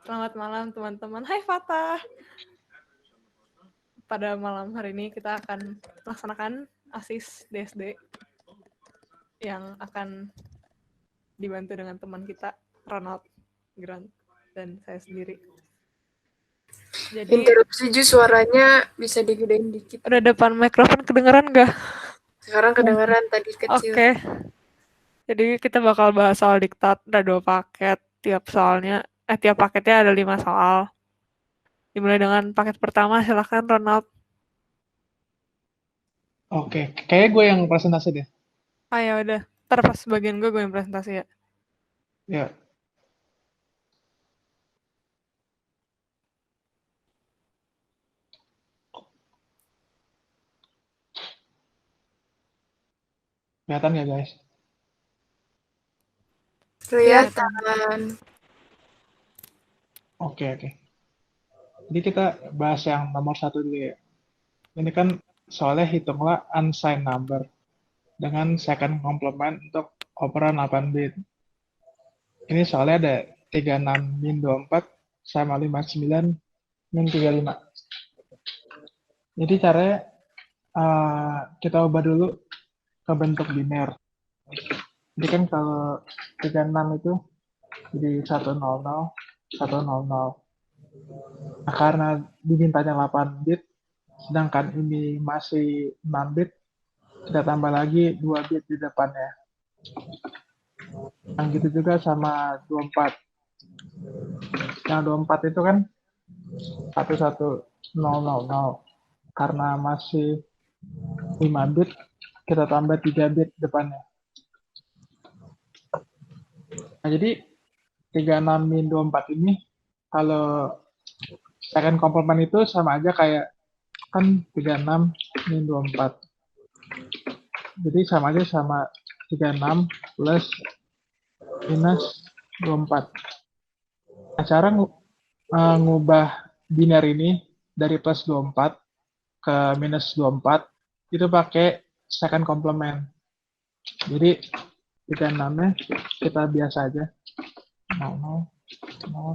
Selamat malam teman-teman. Hai Fatah. Pada malam hari ini kita akan melaksanakan ASIS DSD yang akan dibantu dengan teman kita Ronald, Grant, dan saya sendiri. Jadi Interupsi Ju, suaranya bisa digedein dikit. udah depan mikrofon kedengeran nggak? Sekarang kedengeran, tadi kecil. Oke. Jadi kita bakal bahas soal diktat. Ada 2 paket. Tiap paketnya ada 5 soal. Dimulai dengan paket pertama. Silakan Ronald. Oke, kayaknya gue yang presentasi deh. Ah ya udah. Ntar pas bagian gue yang presentasi ya. Ya. Kelihatan ya guys? Kelihatan. Oke. Jadi kita bahas yang nomor 1 dulu ya. Ini kan soalnya hitunglah unsigned number dengan second complement untuk operan 8 bit. Ini soalnya ada 36 min 24 sama 59 min 35. Jadi caranya kita ubah dulu ke bentuk biner. Jadi kan kalau 36 itu jadi 100, 100. Nah, karena dimintanya 8 bit, sedangkan ini masih 6 bit, kita tambah lagi 2 bit di depannya. Yang gitu juga sama 24. Yang 24 itu kan 11000. Karena masih 5 bit, kita tambah 3 bit depannya. Nah, jadi 36 min 24 ini kalau second complement itu sama aja kayak kan 36 min 24. Jadi sama aja sama 36 plus minus 24. Nah, cara ngubah biner ini dari plus 24 ke minus 24 itu pakai second complement. Jadi 36-nya kita biasa aja. 00, 0.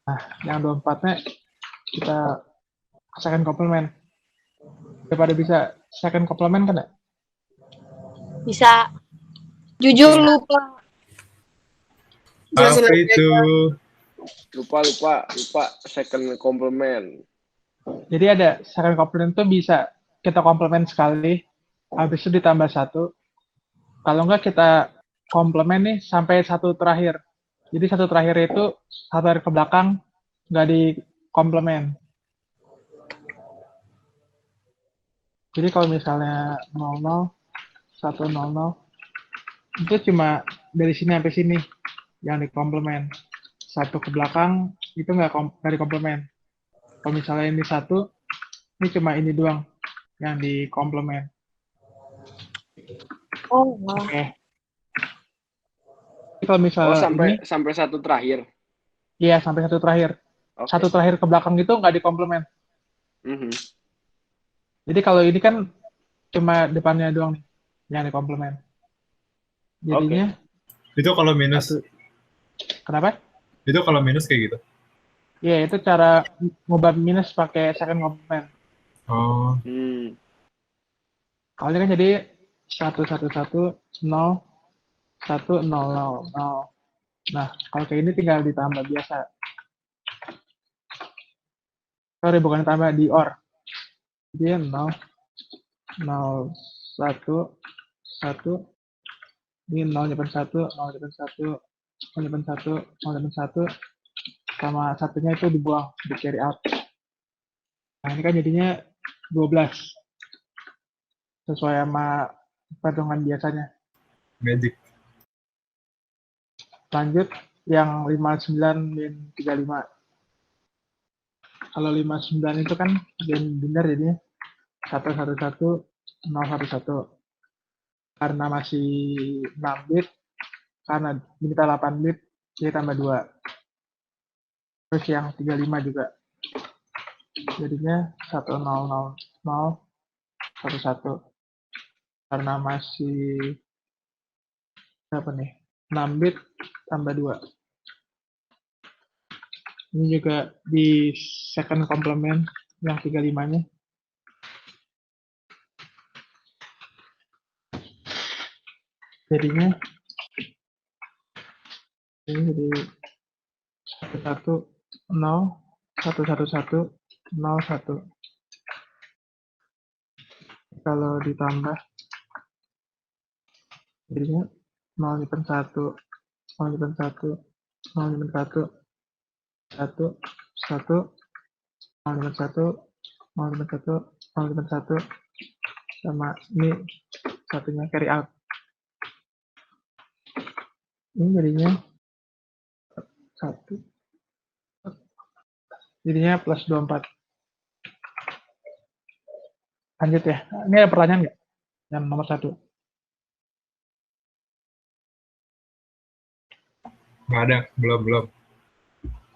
Nah, yang 24-nya kita second complement. Daripada bisa second complement kan ya? Bisa. Jujur lupa. Apa itu? Lupa second complement. Jadi ada second complement itu bisa kita complement sekali, habis itu ditambah 1. Kalau enggak kita complement nih sampai 1 terakhir. Jadi 1 terakhir itu 1 hari ke belakang nggak di complement. Jadi kalau misalnya 00, 100, itu cuma dari sini sampai sini yang di complement. 1 ke belakang itu nggak di complement. Kalau misalnya ini 1, ini cuma ini doang yang di complement. Oh, wah. Oke. Jadi kalau misalnya sampai 1 terakhir. Iya, sampai 1 terakhir. Okay. 1 terakhir ke belakang itu nggak di complement. Jadi kalau ini kan cuma depannya doang nih yang di complement. Jadinya itu kalau minus. Kenapa? Itu kalau minus kayak gitu. Iya, itu cara ngubah minus pakai second complement. Oh. Kalau ini kan jadi 111 0 1 0 0 0. Nah, kalau kayak ini tinggal ditambah biasa. Sorry, bukan ditambah, di OR. Jadi 0 0 1 1 ini 0 depan 1 0 depan 1 0 depan 1 0 depan 1 sama satunya itu dibuang, di carry out. Nah, ini kan jadinya 12 sesuai sama perhitungan biasanya. Magic. Lanjut yang 59 min 35. Kalau 59 itu kan benar jadinya 111 011. Karena masih 6 bit, karena diminta 8 bit, jadi tambah 2. Terus yang 35 juga. Jadinya 1000011. Karena masih berapa nih? 6 bit tambah 2. Ini juga di second complement yang 35-nya. Jadinya ini jadi 110 111 01. Kalau ditambah jadinya 0,1 0,1 0,1 1 1 0,1 0,1 0,1 sama ini satunya carry out. Ini jadinya 1 jadinya plus 24. Lanjut ya. Ini ada pertanyaan nggak? Yang nomor 1. Nggak ada, belum.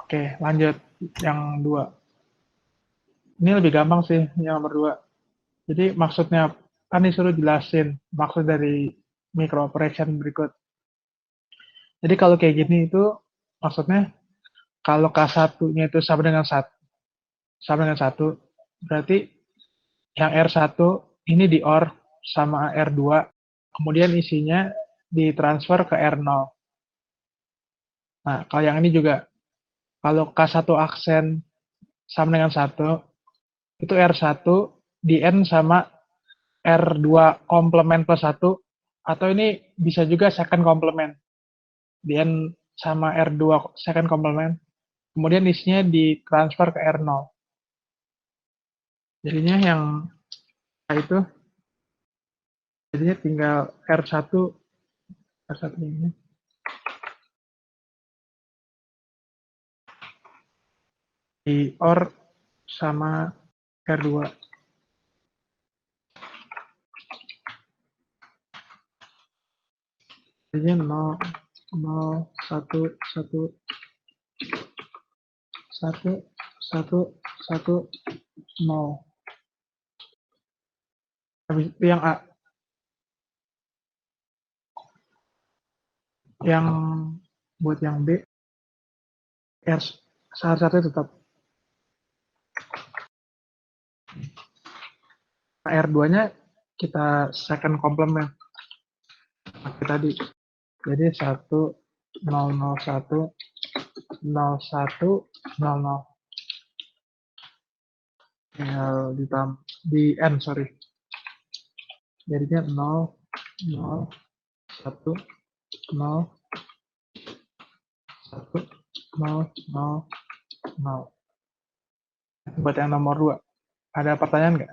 Oke, lanjut. Yang 2. Ini lebih gampang sih, yang nomor 2. Jadi maksudnya, kan disuruh jelasin maksud dari micro operation berikut. Jadi kalau kayak gini itu, maksudnya, kalau K1-nya itu sama dengan 1, berarti yang R1 ini di OR sama R2, kemudian isinya ditransfer ke R0. Nah, kalau yang ini juga, kalau K1 aksen sama dengan 1, itu R1 di N sama R2 komplement plus 1, atau ini bisa juga second complement. Di N sama R2 second complement, kemudian isinya ditransfer ke R0. Jadinya yang itu, jadinya tinggal R1 ini. Di OR sama R2. Jadinya 0, 0, 1, 1, 1, 1, 1, 0. Habis itu yang A. Yang buat yang B, R1 tetap. R2-nya kita second complement. Pakai tadi. Jadi 1, 0, 0, 1, 0, 1, 0, 0. Di N, sorry. Jadinya 0, 0, 1, 0, 1, 0, 0, 0. Buat yang nomor 2. Ada pertanyaan nggak?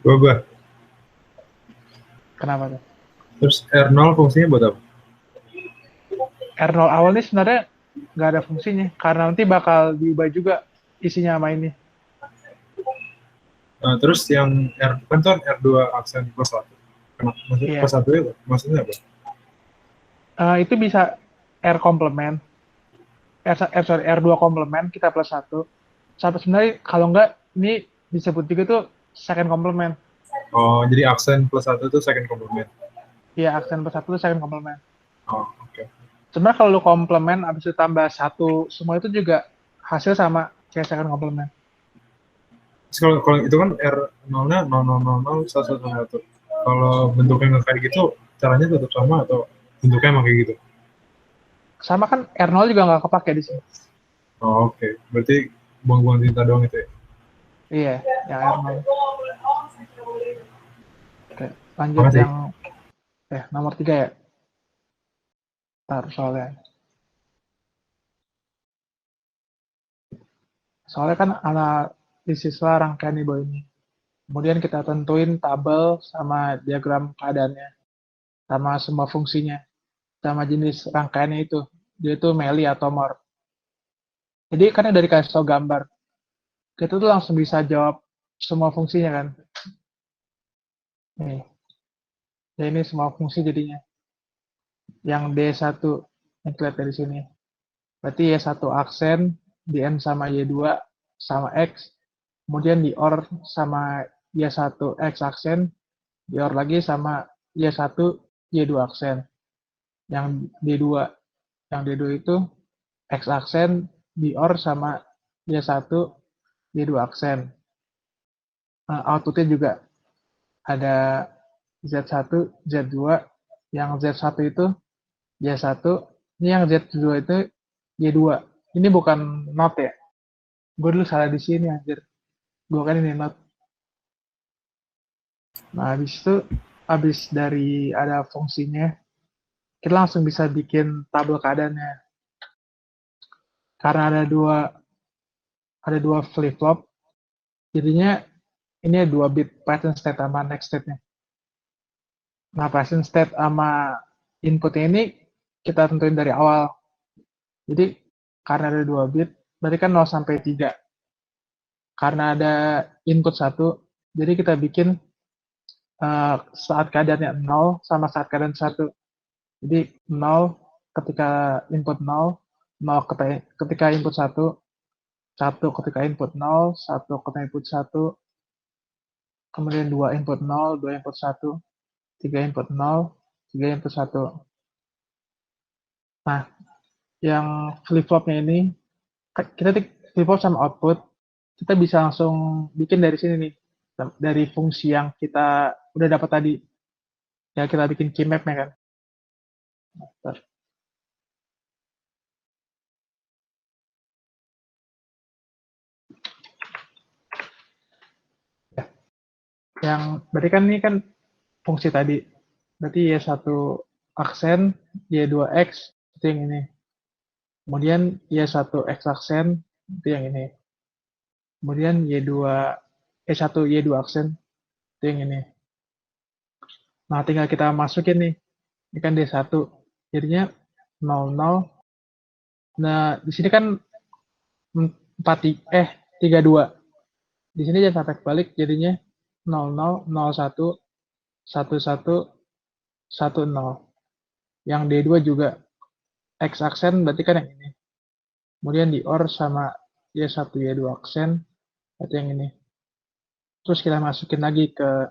Gua. Kenapa tuh? Terus R0 fungsinya buat apa? R0 awal ini sebenarnya nggak ada fungsinya, karena nanti bakal diubah juga isinya sama ini. Nah, terus yang kan R2 aksen plus 1. Maksudnya Iya. plus 1 itu maksudnya apa? Itu bisa R komplement, R2 komplement kita plus 1. Sampai sebenarnya kalau nggak, ini disebut juga tuh second complement. Oh, jadi aksen plus 1 itu second complement. Iya, aksen plus 1 itu second complement. Oh, oke. Sebenarnya kalau lu komplement, abis itu tambah 1, semua itu juga hasil sama kayak second complement. Terus kalau itu kan R0-nya 0000 111. Kalau bentuknya nggak kayak gitu, caranya tetap sama atau bentuknya emang kayak gitu? Sama kan R0 juga nggak kepake di sini. Oh, oke. Berarti buang-buang tinta doang itu ya? Iya, yang R0. Oke, lanjut. Makasih. Yang nomor 3 ya. Soalnya kan analisis rangkaian ibu ini. Kemudian kita tentuin tabel sama diagram keadaannya, sama semua fungsinya, sama jenis rangkaiannya itu. Dia itu meli atau mor. Jadi kan udah dikasih tau gambar. Kita tuh langsung bisa jawab semua fungsinya kan. Nih. Ya ini semua fungsi jadinya. Yang D1 yang kelihatan dari sini. Berarti Y1 aksen di N sama Y2 sama X. Kemudian di OR sama Y1 X aksen. Di OR lagi sama Y1 Y2 aksen. Yang D2. Yang D2 itu X aksen di OR sama Y1, Y2 aksen. Outputnya juga ada Z1, Z2, yang Z1 itu Y1, ini yang Z2 itu Y2. Ini bukan not ya. Gue dulu salah di sini anjir. Gue kan ini not. Nah, habis dari ada fungsinya, kita langsung bisa bikin tabel keadaannya. Karena ada dua flip flop, jadinya ini ada 2 bit present state sama next state-nya. Nah, present state sama inputnya ini kita tentuin dari awal. Jadi karena ada 2 bit, berarti kan 0 sampai 3. Karena ada input 1, jadi kita bikin saat keadaannya 0 sama saat keadaan 1. Jadi 0 ketika input 0, 0 ketika input 1, 1 ketika input 0, 1 ketika input 1, kemudian 2 input 0, 2 input 1, 3 input 0, 3 input 1. Nah, yang flip-flopnya ini, kita flip-flop sama output, kita bisa langsung bikin dari sini nih, dari fungsi yang kita udah dapat tadi. Ya, kita bikin key map-nya kan. Bentar. Yang berarti kan ini kan fungsi tadi. Berarti Y1 aksen, Y2X, itu yang ini. Kemudian Y1 X aksen, itu yang ini. Kemudian Y1 Y2 aksen, itu yang ini. Nah, tinggal kita masukin nih. Ini kan D1. Jadinya 00. Nah, di sini kan 32. Di sini jangan sampai balik, jadinya 00, 01, 11, 10. Yang D2 juga X aksen berarti kan yang ini. Kemudian di OR sama Y1, Y2 aksen berarti yang ini. Terus kita masukin lagi ke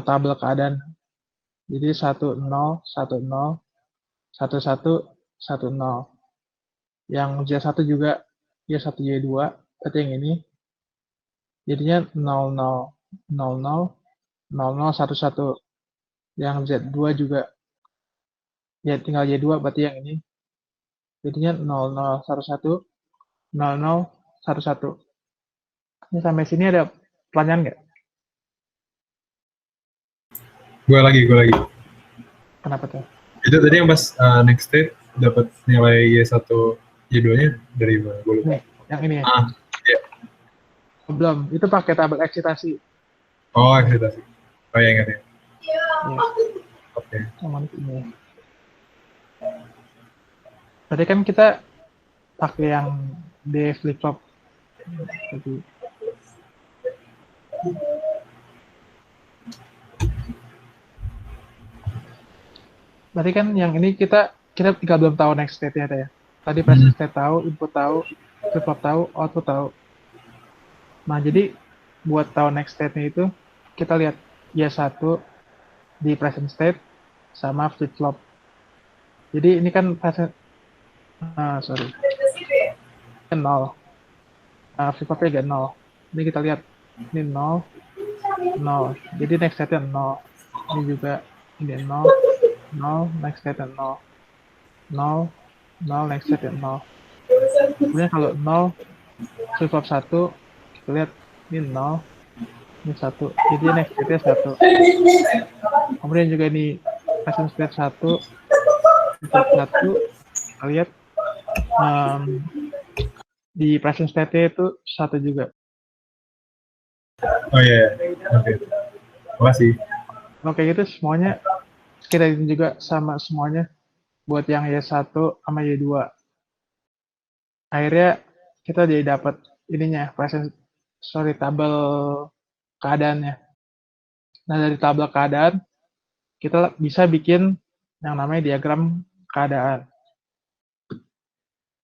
tabel keadaan. Jadi 10, 10, 11, 10. Yang Y1 juga Y1, Y2 berarti yang ini. Jadinya 00, 00, 00, 11. Yang Z2 juga ya tinggal Y2 berarti yang ini. Jadinya 00, 11, 00, 11. Ini sampai sini ada pertanyaan nggak? Gue lagi. Kenapa tuh? Itu tadi yang pas next state dapat nilai Y1, Y2-nya dari mana? Gue lupa. Nih, yang ini ya. Iya. Belum, itu pakai tabel eksitasi. Oh, eksitasi. Oh ya, ingat ya. Ya. Oke. Yang ini. Berarti kan kita pakai yang D flip flop. Jadi, berarti kan yang ini kita tinggal belum tahu next state-nya ya. Tadi present state tahu, input tahu, flip flop tahu, output tahu. Nah, jadi buat tahu next state-nya itu kita lihat Y1 di present state sama flip flop. Jadi ini kan present 0. Flip flopnya juga 0. Ini kita lihat ini 0, 0. Jadi next state-nya 0. Ini juga ini 0, 0, next state-nya 0. 0, 0, next state-nya 0. Kemudian kalau 0, flip flop 1, kita lihat ini 0, ini 1. Jadi next state-nya 1. Kemudian juga ini present state 1, flip flop 1, kita lihat di present state-nya itu 1 juga. Oh iya. Oke. Makasih. Oke, gitu semuanya kita hitung juga sama semuanya buat yang Y1 sama Y2. Akhirnya kita jadi dapat ininya, tabel keadaannya. Nah, dari tabel keadaan kita bisa bikin yang namanya diagram keadaan.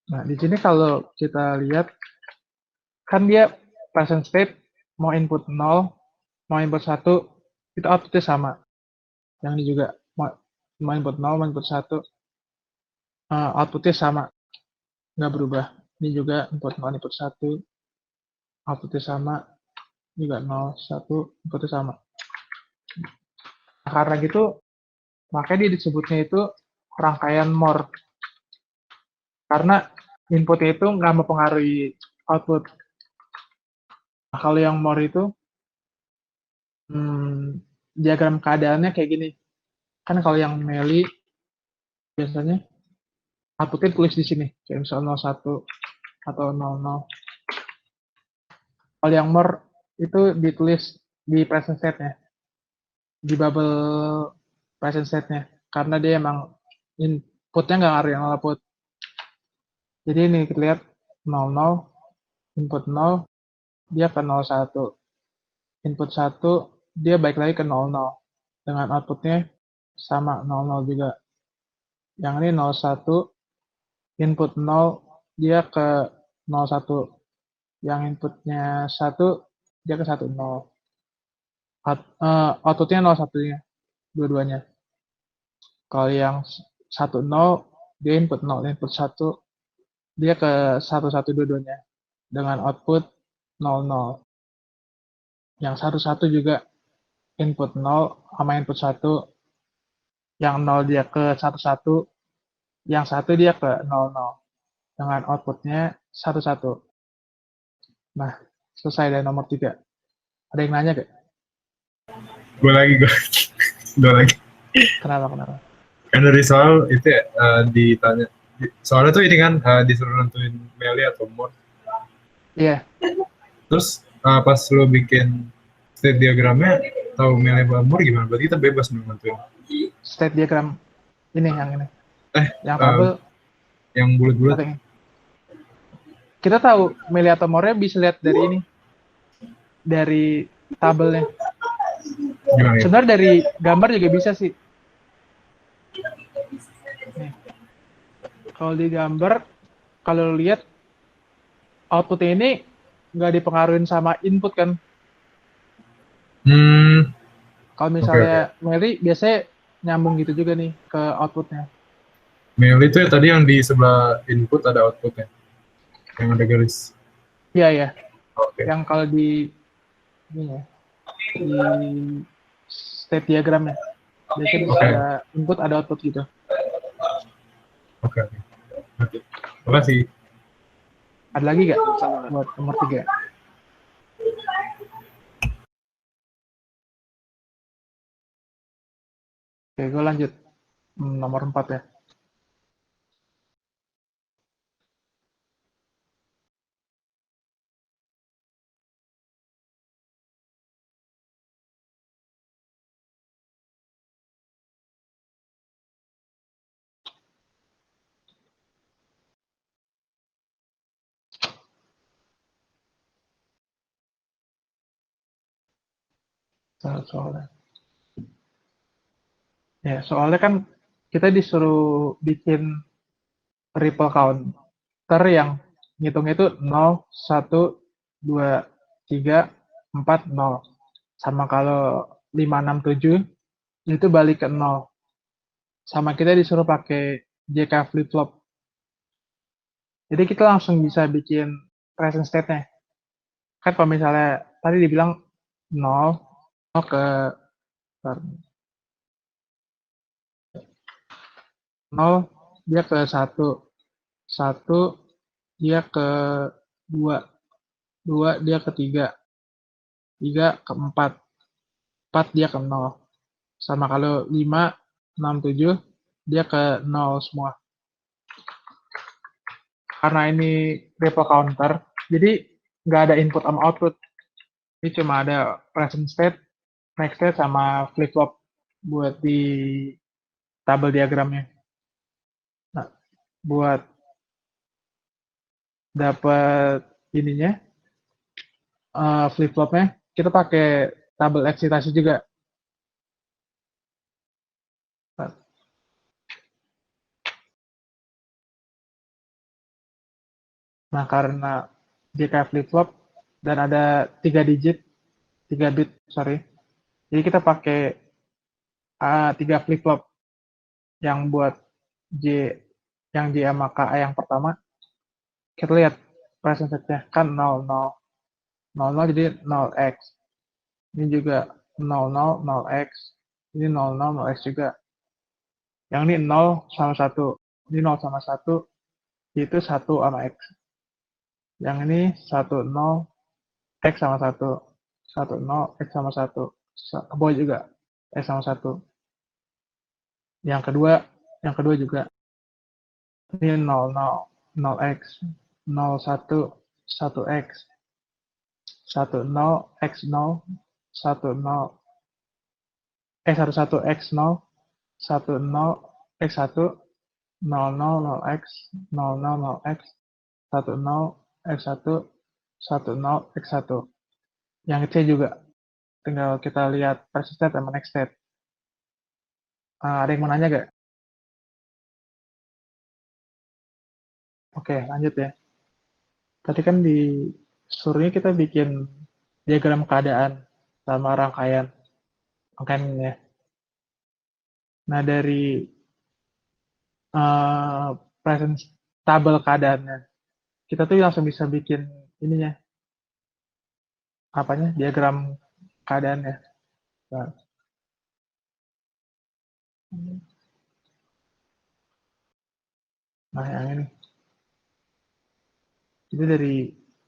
Nah, di sini kalau kita lihat kan dia present state mau input 0, mau input 1, itu outputnya sama. Yang ini juga mau input 0, mau input 1. outputnya sama, nggak berubah. Ini juga input 0, input 1, outputnya sama, juga 0, 1, inputnya sama. Nah, karena gitu, makanya dia disebutnya itu rangkaian MOR. Karena inputnya itu nggak mempengaruhi output. Nah, kalau yang MOR itu, diagram keadaannya kayak gini. Kan kalau yang Meli, biasanya outputnya tulis di sini, kayak misalnya 01 atau 00. Kalau yang MOR itu ditulis di present state-nya, di bubble present state-nya, karena dia emang inputnya nggak ngaruh yang output. Jadi ini kita lihat 00, input 0, dia ke 01. Input 1, dia balik lagi ke 00. Dengan outputnya sama 00 juga. Yang ini 01, input 0, dia ke 01. Yang inputnya 1, dia ke 10. Outputnya 01-nya, dua-duanya. Kalau yang 10, dia input 0, input 1, dia ke 11 dua-duanya. Dengan output 00. Yang 11 juga input 0 sama input 1. Yang 0 dia ke 11, yang 1 dia ke 00. Dengan outputnya 11. Nah, selesai dari nomor 3. Ada yang nanya gak? Gue lagi. Kenapa? Kan dari soal itu ya, ditanya. Soalnya tuh ini kan disuruh nentuin Meli atau MOR. Iya. Terus pas lo bikin state diagramnya tahu Meli atau MOR gimana? Berarti kita bebas nentuin. State diagram ini yang ini. Yang tabel tabel yang bulat-bulat. Kita tahu Meli atau MOR-nya bisa lihat dari ini. Dari tabelnya. Gimana ya? Sebenarnya dari gambar juga bisa sih. Nih. Kalau di gambar, kalau lihat outputnya ini nggak dipengaruhin sama input kan. Kalau misalnya Meli biasanya nyambung gitu juga nih ke outputnya. Meli itu ya tadi yang di sebelah input ada outputnya, yang ada garis. Iya. Oke. Yang kalau di ini ya, di state diagramnya, biasanya ada input ada output gitu. Oke. Terima kasih. Ada lagi nggak buat nomor 3? Oke, gue lanjut. Nomor 4 ya. Soalnya. Ya, soalnya kan kita disuruh bikin ripple counter yang ngitungnya itu 0, 1, 2, 3, 4, 0. Sama kalau 5, 6, 7, itu balik ke 0. Sama kita disuruh pakai JK flip-flop. Jadi kita langsung bisa bikin present state-nya. Kan kalau misalnya tadi dibilang 0 ke 0, dia ke 1. 1, dia ke 2. 2, dia ke 3. 3 ke 4. 4, dia ke 0. Sama kalau 5, 6, 7, dia ke 0 semua. Karena ini ripple counter, jadi nggak ada input sama output. Ini cuma ada present state, next state, sama flip-flop buat di tabel diagramnya. Nah, buat dapat ininya, flip-flopnya, kita pakai tabel eksitasi juga. Nah, karena JK flip-flop dan ada 3 bit, sorry. Jadi kita pakai 3 flip-flop yang buat J yang J sama K yang pertama, kita lihat present state-nya kan 0, 0. 0, 0 jadi 0x. Ini juga 0, 0, 0x. Ini 0, 0, 0x juga. Yang ini 0 sama 1. Ini 0 sama 1, itu 1 sama x. Yang ini 1, 0, x sama 1. 1, 0, x sama 1. Ke bawah juga, x sama 1. Yang kedua juga. Ini 0, 0, 0x. 0, 1, 1x. 1, 0, x 0. 1, 0, 1, 1, x 0. 1, 0, x 1. 0, 0, 0x. 0, 0, 0x. 1, 0, x 1. 1, 0, x 1. Yang C juga. Tinggal kita lihat present state sama next state. Ada yang mau nanya gak? Oke, lanjut ya. Tadi kan di suruhnya kita bikin diagram keadaan sama rangkaian ya. Nah, dari present tabel keadaannya, kita tuh langsung bisa bikin ininya, diagram keadaannya. Nah, yang ini. Jadi dari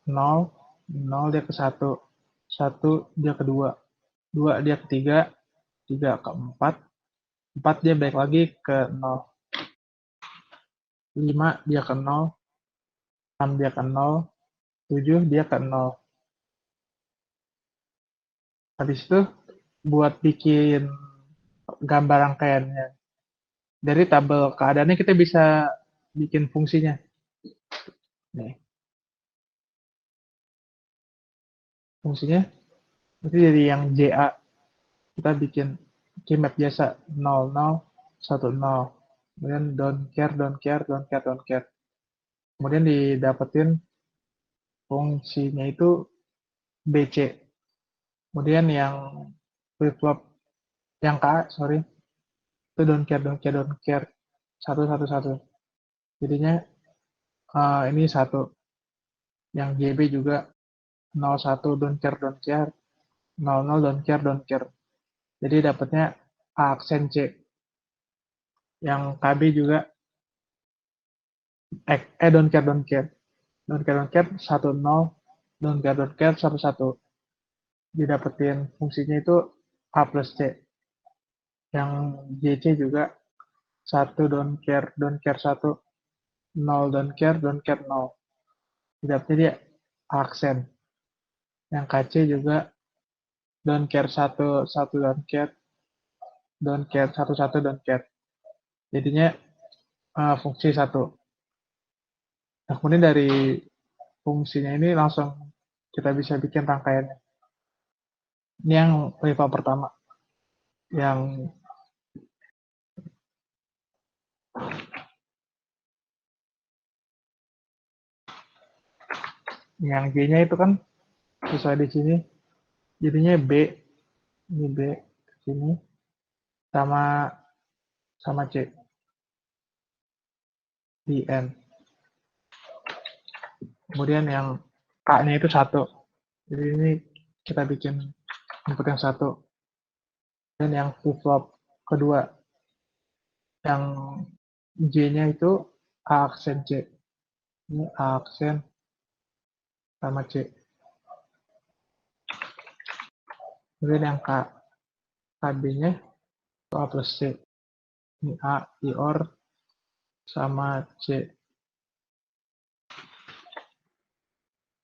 0, 0 dia ke 1, 1 dia ke 2, 2 dia ke 3, 3 ke 4, 4 dia balik lagi ke 0, 5 dia ke 0, 6 dia ke 0, 7 dia ke 0. Habis itu buat bikin gambar rangkaiannya. Dari tabel keadaannya kita bisa bikin fungsinya. Nih. Fungsinya itu dari yang JA kita bikin keymap biasa 0, 0, 1, 0. Kemudian don't care, don't care, don't care, don't care. Kemudian didapetin fungsinya itu BC. Kemudian yang flip-flop, yang K, itu don't care, don't care, don't care. 1, 1, 1. Jadinya ini 1. Yang JB juga 0, 1, don't care, don't care. 0, 0, don't care, don't care. Jadi dapatnya A aksen C. Yang KB juga don't care, don't care. Don't care, don't care, 1, 0. Don't care, don't care, 1, 1. Didapetin fungsinya itu A plus C. Yang JC juga 1 don't care 1. 0 don't care 0. Didapetnya dia aksen. Yang KC juga don't care 1, 1 don't care. Don't care 1, 1 don't care. Jadinya fungsi 1. Nah, kemudian dari fungsinya ini langsung kita bisa bikin rangkaiannya. Ini yang rival pertama. Yang G-nya itu kan sesuai di sini. Jadinya B. Ini B ke sini sama C. Di N. Kemudian yang K-nya itu 1. Jadi ini kita bikin input yang 1. Dan yang flip-flop kedua, yang J-nya itu A aksen C. Ini A aksen sama C. Kemudian yang KB-nya itu A plus C. Ini A, I, OR, sama C.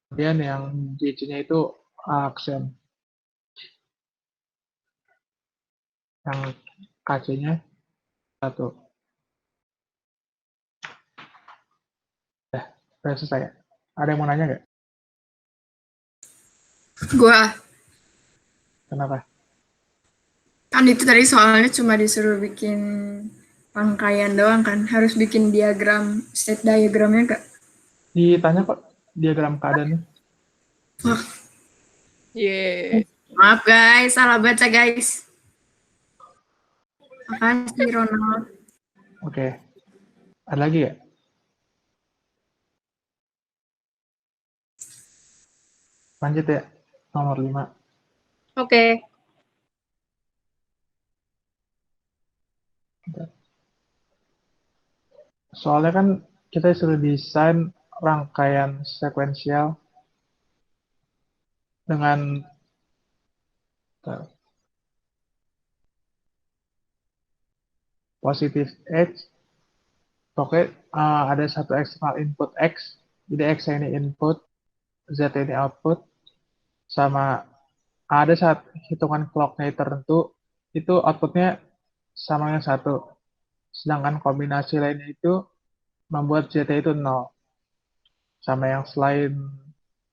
Kemudian yang JC-nya itu A aksen. Yang KC-nya 1. Udah selesai. Ada yang mau nanya nggak? Gua. Kenapa? Kan itu tadi soalnya cuma disuruh bikin rangkaian doang kan. Harus bikin diagram, state diagramnya nggak? Ditanya kok diagram keadaannya. Wah, Yeay. maaf guys, salah baca guys. Makasih Ronald. Oke. Ada lagi ya? Lanjut ya, nomor 5. Oke. Soalnya kan kita sudah desain rangkaian sekuensial dengan positif X. Pokoknya ada satu eksternal input X, jadi X ini input, Z ini output, sama ada saat hitungan clocknya tertentu, itu outputnya sama yang satu. Sedangkan kombinasi lainnya itu membuat Z itu 0. Sama yang selain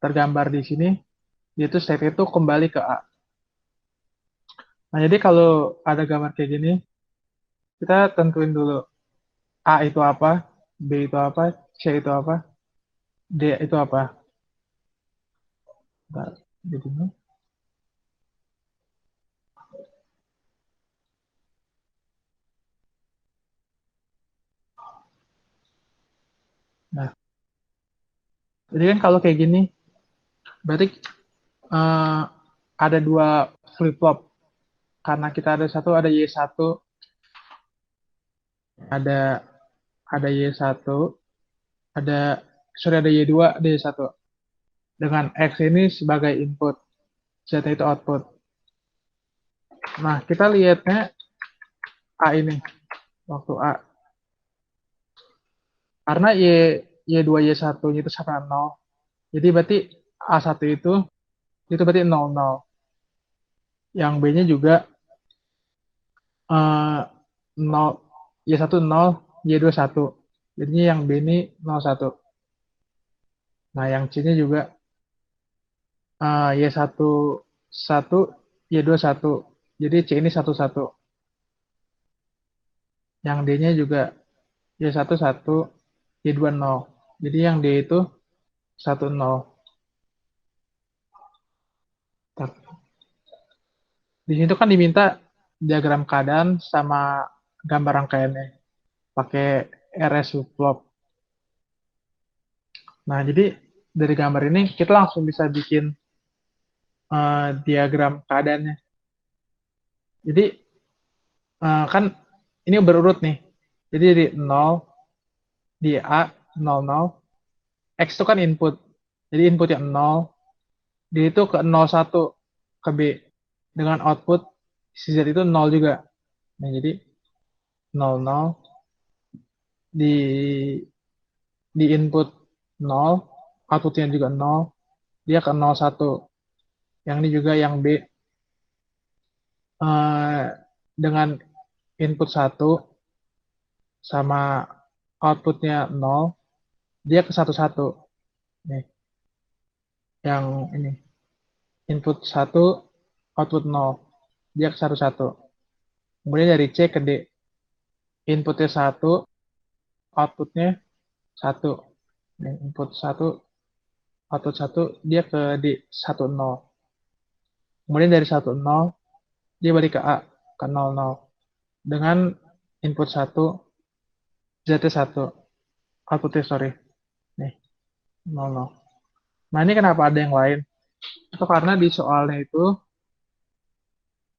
tergambar di sini, itu state itu kembali ke A. Nah, jadi kalau ada gambar kayak gini, kita tentuin dulu A itu apa, B itu apa, C itu apa, D itu apa. Nah, jadi ini. Nah, jadi kan kalau kayak gini, berarti ada dua flip flop. Karena kita ada satu, ada Y1, ada Y1, ada Y2, ada Y1. Dengan X ini sebagai input, Z itu output. Nah, kita lihatnya A ini, waktu A. Karena Y2, Y1 itu sama 0. Jadi berarti A1 itu berarti 0, 0. Yang B-nya juga 0, Y1 0, Y2 1. Jadinya yang B ini 0, 1. Nah, yang C-nya juga Y1 1, Y2 1. Jadi C ini 1, 1. Yang D-nya juga Y1 1, Y2 0. Jadi yang D itu 1, 0. Di situ kan diminta diagram keadaan sama gambar rangkaiannya pakai RS subplot. Nah, jadi dari gambar ini kita langsung bisa bikin diagram keadaannya. Jadi kan ini berurut nih. Jadi di 0 di A 0 0, X itu kan input. Jadi input yang 0 dia itu ke 0 1 ke B dengan output si Z itu 0 juga. Nah, jadi 0 0 di input 0, outputnya juga 0, dia ke 0 1. Yang ini juga yang B dengan input 1 sama outputnya 0, dia ke 1 1. Nih, yang ini input 1, output 0, dia ke 1 1. Kemudian dari C ke D, inputnya 1, outputnya 1. Nih, input 1, output 1, dia ke D 1 0. Kemudian dari 1 0, dia balik ke A ke 0 0. Dengan input 1, Z 1, outputnya sorry. Nih, 0 0. Nah, ini kenapa ada yang lain? Itu karena di soalnya itu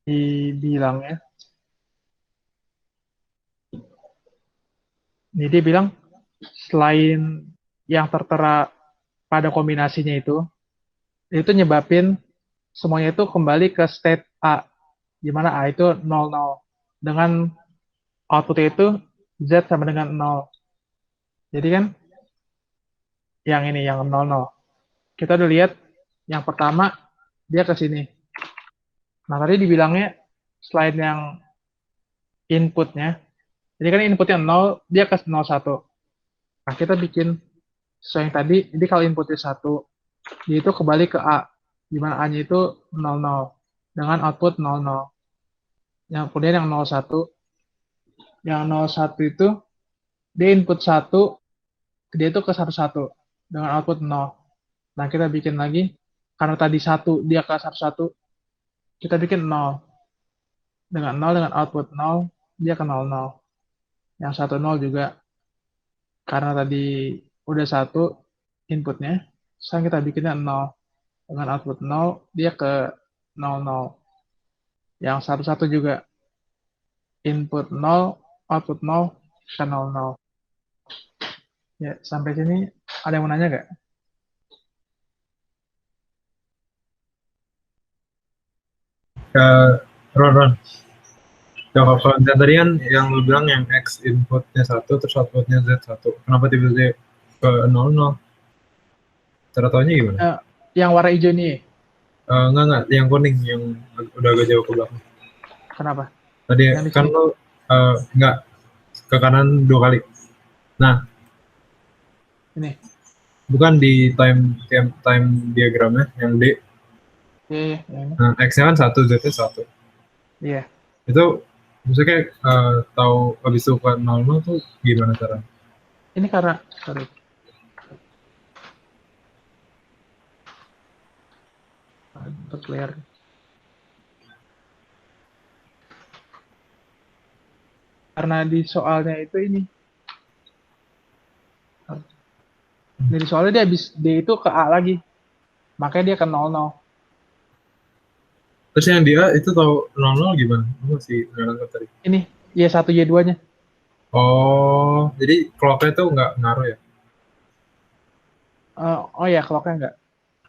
dibilangnya, jadi dia bilang selain yang tertera pada kombinasinya itu nyebabin semuanya itu kembali ke state A, di mana A itu 0 0. Dengan outputnya itu Z sama dengan 0. Jadi kan yang ini, yang 0 0. Kita udah lihat yang pertama, dia ke sini. Nah, tadi dibilangnya selain yang inputnya, jadi kan inputnya 0, dia ke 0 1. Nah, kita bikin sesuai yang tadi, jadi kalau inputnya 1, dia itu kembali ke A, di mana A-nya itu 0 0, dengan output 0 0. Yang kemudian yang 0 1, yang 0 1 itu, dia input 1, dia itu ke 1 1, dengan output 0. Nah, kita bikin lagi, karena tadi 1, dia ke 1 1, kita bikin 0. Dengan 0, dengan output 0, dia ke 0 0. Yang 1 0 juga, karena tadi udah 1 inputnya, sekarang kita bikinnya 0. Dengan output 0, dia ke 00. Yang 11 juga. Input 0, output 0, ke 00. Ya, sampai sini ada yang mau nanya nggak? Ron. Ya, kalau yang tadi kan yang lu bilang yang X inputnya 1, terus outputnya Z1. Kenapa tiba-tiba ke 00? Cara taunya gimana? Yang warna hijau ini, Enggak, yang kuning, yang udah agak jauh ke belakang. kenapa? Tadi Yang di kan sini. lu enggak, ke kanan 2 kali. Nah, Ini. bukan di time diagramnya, yang D. Iya, yang ini. Nah, X-nya kan 1, Z-nya 1. Iya. Itu maksudnya tahu habis itu ke 00 tuh gimana caranya? Ini karena, sorry. Untuk layer. Karena di soalnya itu ini. Dari soalnya dia habis D itu ke A lagi. Makanya dia ke 00. Terus yang dia itu tahu 00 gimana? Aku masih nggak nangkep tadi. Ini, Y1, Y2-nya. Oh, jadi clock-nya tuh nggak ngaruh ya? Oh ya, clock-nya enggak.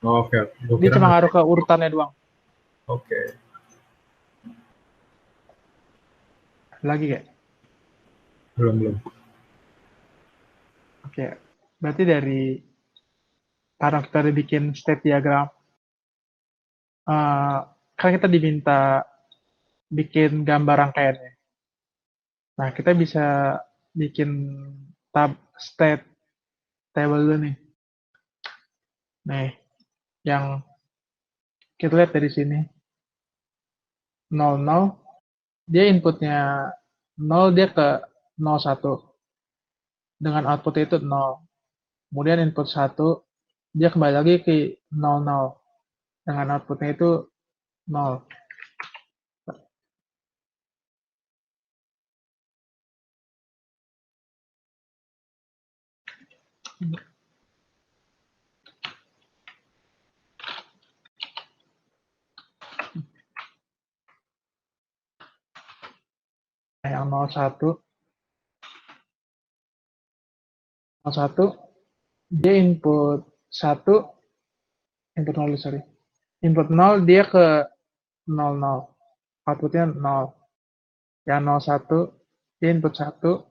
Oh, oke. Gue Dia kira cuma ngaruh. ngaruh ke urutannya doang. Oke. Lagi kayak. Belum. Oke. Berarti karena kita udah bikin state diagram, kan kita diminta bikin gambar rangkaiannya. Nah, kita bisa bikin state table dulu nih. Nih, yang kita lihat dari sini. 00, dia inputnya 0, dia ke 01. Dengan outputnya itu 0. Kemudian input 1, dia kembali lagi ke 00. Dengan outputnya itu 0. Nah, yang 01, dia input 1, input 0, sorry. Input 0, dia ke 00. Outputnya 0. Yang 01, dia input 1,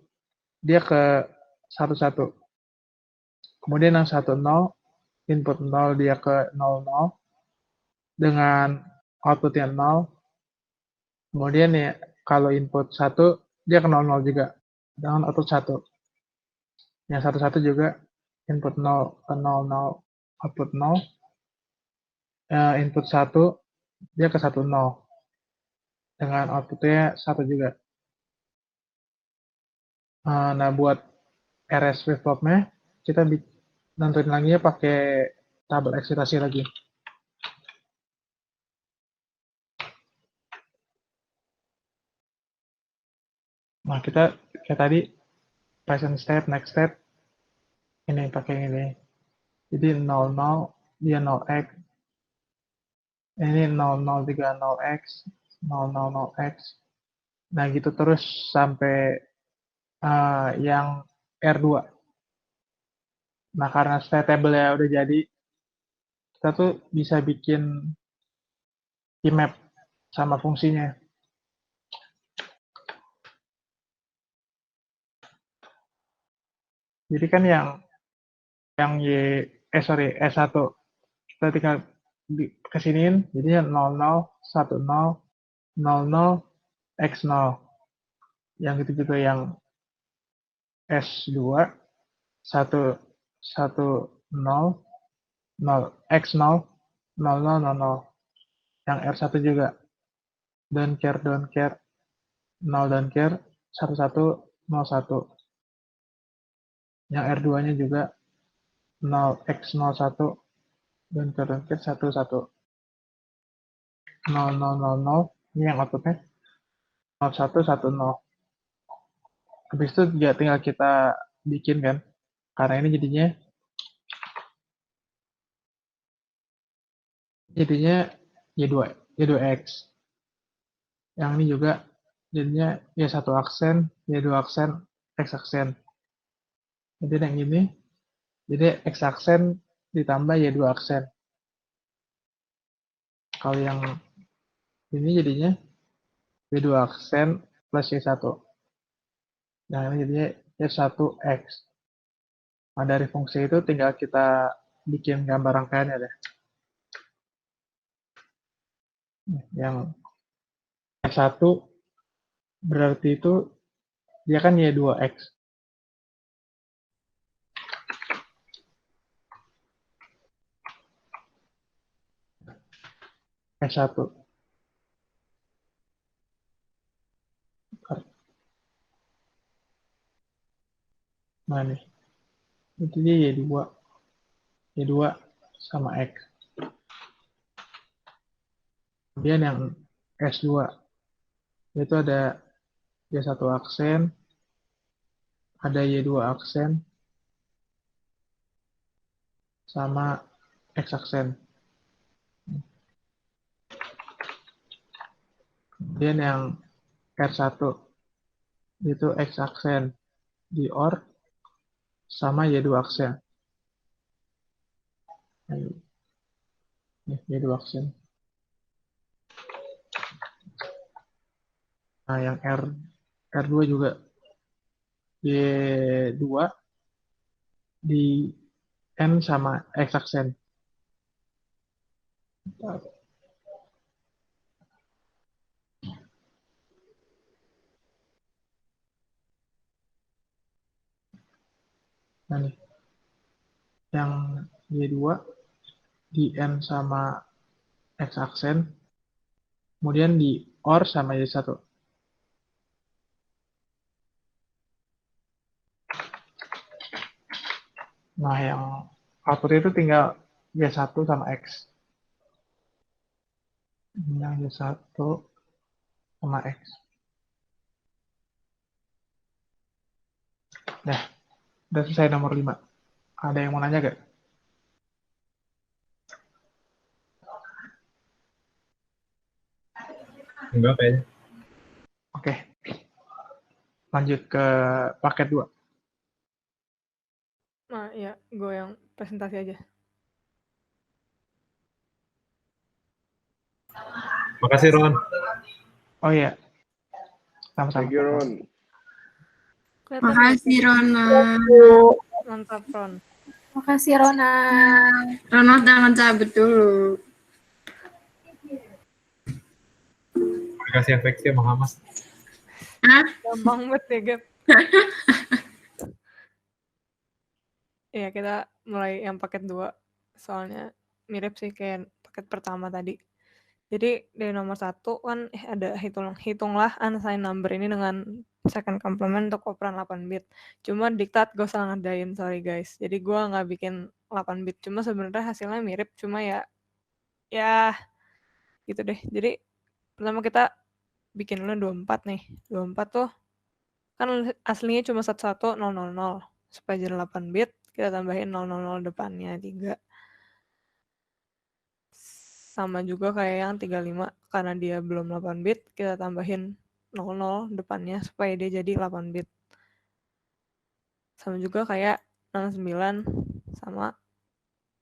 dia ke 11. Kemudian yang 10, input 0, dia ke 00. Dengan outputnya 0. Kemudian ya, kalau input 1, dia ke 00 juga. Dengan output 1. Yang 11 juga input 0 ke 00, output 0. Input 1, dia ke 10. Dengan outputnya 1 juga. Nah, buat RS flip-flopnya, kita nentuin lagi ya pakai tabel eksitasi lagi. Nah, kita kayak tadi, present state, next state, ini pakai ini. Jadi 00, dia 0x, ini 00 0x, 00 0x. Nah, gitu terus sampai yang R2. Nah, karena state table-nya udah jadi, kita tuh bisa bikin map sama fungsinya. Jadi kan yang S1, kita tinggal kesiniin, jadinya 00, 10, 00, X0. Yang itu juga yang S2, 1, 1, 0, 0, X0, 0, 0, 0, 0. Yang R1 juga. Don't care, 0, don't care, 1, 1, 0, 1. Yang R2-nya juga 0, X01, don't care, 1, 1. 0, 0, 0, 0. Ini yang outputnya 0, 1, 1, 0. Habis itu ya tinggal kita bikin kan. Karena ini jadinya jadinya Y2X. Yang ini juga jadinya Y1 aksen, Y2 aksen, X aksen. Jadi yang ini, jadi X aksen ditambah Y2 aksen. Kalau yang ini jadinya Y2 aksen plus Y1. Nah, ini jadinya Y1X. Nah, dari fungsi itu tinggal kita bikin gambar rangkaiannya deh. Yang Y1 berarti itu dia kan Y2X. Y1. Nah nih, itu dia Y2. Y2 sama X. Kemudian yang S2, itu ada Y1 aksen, ada Y2 aksen, sama X aksen. Kemudian yang R1, itu X aksen di OR, sama Y2 aksen. Nih, Y2 aksen. Nah, yang R2 juga Y2 di N sama X aksen. Nah, nih. Yang Y2 di N sama X aksen, kemudian di OR sama Y1. Nah, yang output itu tinggal Y1 sama X. Yang Y1 sama X. Nah, udah selesai nomor 5. Ada yang mau nanya gak? Enggak kayaknya. Oke. Lanjut ke paket 2. Nah, ya, gue yang presentasi aja. Makasih Ron. Oh iya. Sama-sama. Thank you, Ron. Kelihatan Makasih nggak? Rona. Mantap, Ron. Makasih Rona. Rona jangan cabut dulu. Kasih efeknya sama Hamas. Hah? Gampang banget ya, Gap. Ya, kita mulai yang paket 2. Soalnya mirip sih kayak paket pertama tadi. Jadi dari nomor 1 kan ada hitunglah unsigned number ini dengan second complement untuk operan 8 bit. Cuma diktat gue salah ngadain, sorry guys. Jadi gue nggak bikin 8 bit. Cuma sebenarnya hasilnya mirip, cuma ya gitu deh. Jadi pertama kita bikin dulu 24 nih. 24 tuh kan aslinya cuma 11000. Supaya jadi 8 bit, kita tambahin 000 depannya 3. Sama juga kayak yang 35, karena dia belum 8 bit, kita tambahin 00 depannya supaya dia jadi 8 bit. Sama juga kayak 69 sama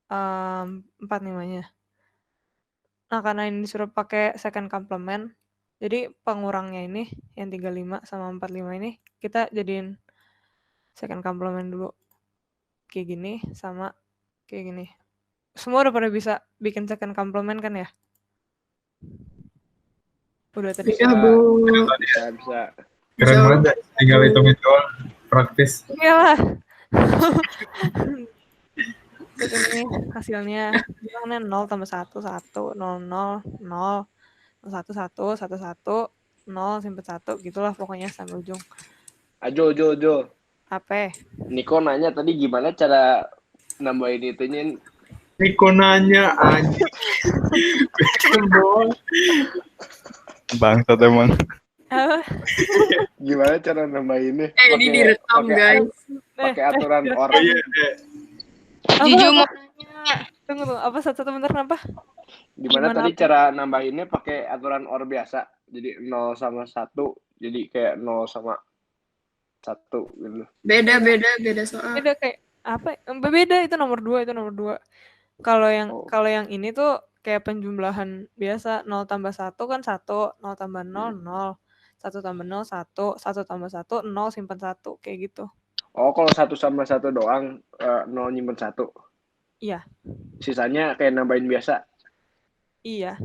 45-nya. Nah, karena ini disuruh pakai second complement, jadi pengurangnya ini yang 35 sama 45 ini kita jadiin second complement dulu. Kayak gini sama kayak gini. Semua udah pada bisa bikin second complement kan ya? Udah tadi. Iya, Bu. Bisa. Keren banget deh. Tinggal hitung doang. Praktis. Iyalah. Ini hasilnya gimana? 0 tambah 1, 1, 0, 0, 0, 1, 1, 1, 1, 0, simpen 1, gitulah pokoknya sampai ujung. Jo. Apa? Niko nanya tadi gimana cara nambahin itunya. Niko nanya anjing. Bangsat emang. Apa? Gimana cara nambahinnya? Ini direkam, guys. Pakai aturan orang. Jujur mau nanya. Tunggu. Apa satu bentar kenapa? Gimana Gimana tadi apa? cara nambahinnya pakai aturan OR biasa? Jadi 0 sama 1, jadi kayak 0 sama 1 gitu. Beda soal. Beda kayak apa? Beda itu nomor 2, itu nomor 2. Kalau Oh. yang ini tuh kayak penjumlahan biasa, 0 tambah 1 kan 1, 0 tambah 0, 0. 1 tambah 0, 1, 1 tambah 1, 0 simpan 1, kayak gitu. Oh, kalau 1 sama 1 doang, 0 nyimpen 1. Iya, Sisanya kayak nambahin biasa. iya.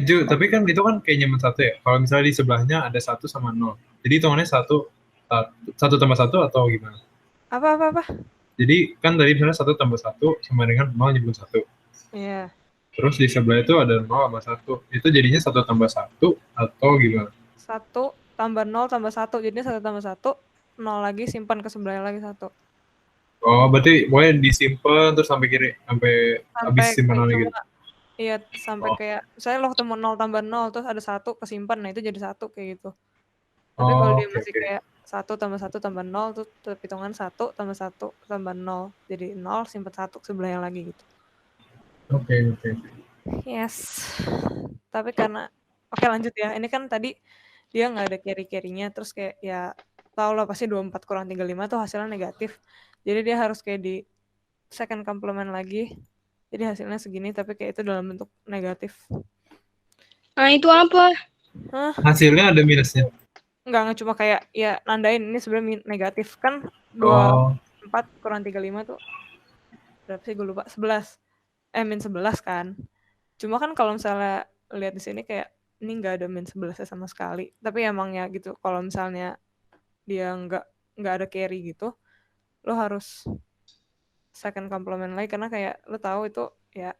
Ju, tapi kan itu kan kayak nyimpen 1 ya. Kalau misalnya di sebelahnya ada 1 sama 0. Jadi hitungannya 1 tambah 1 atau gimana? Apa? Jadi kan tadi misalnya 1 tambah 1 sama dengan 0 nyimpen 1. Iya. Terus di sebelah itu ada 0 sama 1. Itu jadinya 1 tambah 1 atau gimana? 1 tambah 0 tambah 1, jadinya 1 tambah 1, 0 lagi, simpan ke sebelahnya lagi 1. Oh, berarti pokoknya disimpan terus sampai kiri, sampai habis Sampai simpanannya cuma, gitu. iya, sampai Oh, kayak, misalnya lo ketemu 0 tambah 0, terus ada 1 kesimpan, nah itu jadi 1 kayak gitu. Tapi kalau oh dia oke masih oke. kayak 1 tambah 1 tambah 0, tuh tetap hitungan 1 tambah 1 tambah 0. Jadi 0, simpan 1 ke sebelahnya lagi gitu. Oke oke. Yes. Tapi karena, oke lanjut ya. Ini kan tadi dia nggak ada carry-carry-nya, terus kayak ya tau lah pasti 24 kurang 35 tuh hasilnya negatif. Jadi dia harus kayak di second complement lagi. Jadi hasilnya segini, tapi kayak itu dalam bentuk negatif. Nah, itu apa? Hah? Hasilnya ada minusnya. Nggak cuma kayak ya nandain ini sebenarnya negatif kan. Oh, 24 kurang 35 tuh berapa sih, gue lupa, 11. Min 11 kan. Cuma kan kalau misalnya lihat di sini kayak ini nggak ada min 11 sama sekali. Tapi emang ya gitu, kalau misalnya dia nggak ada carry gitu, lo harus second complement lagi karena kayak lo tahu itu ya